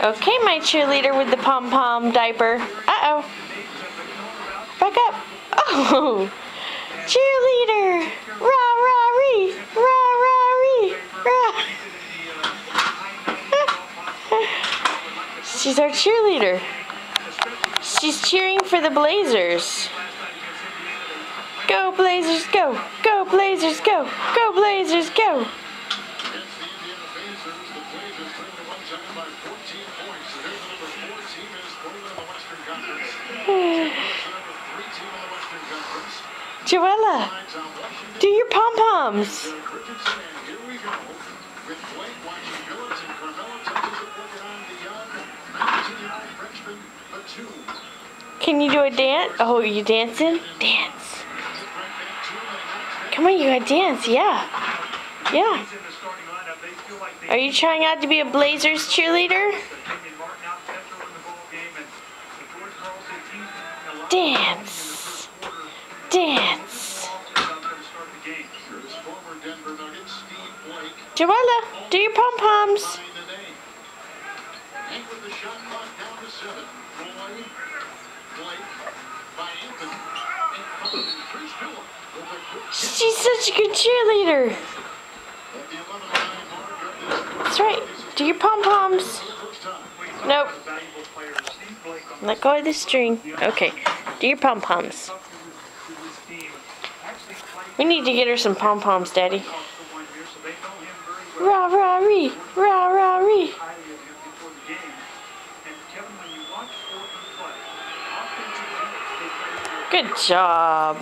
Okay, my cheerleader with the pom-pom diaper. Uh-oh. Back up. Oh, cheerleader. Rah-rah-ree. Rah-rah-ree. Rah. She's our cheerleader. She's cheering for the Blazers. Go Blazers, go! Go Blazers, go! Go Blazers, go! Joella, do your pom-poms. Can you do a dance? Oh, are you dancing? Dance. Come on, you gotta dance, yeah. Yeah. Are you trying out to be a Blazers cheerleader? Dance. Dance. Joella, do your pom-poms. She's such a good cheerleader. That's right. Do your pom-poms. Nope. Let go of the string. Okay. Do your pom-poms. We need to get her some pom-poms, Daddy. Rah-rah-ree. Rah-rah-ree. Good job.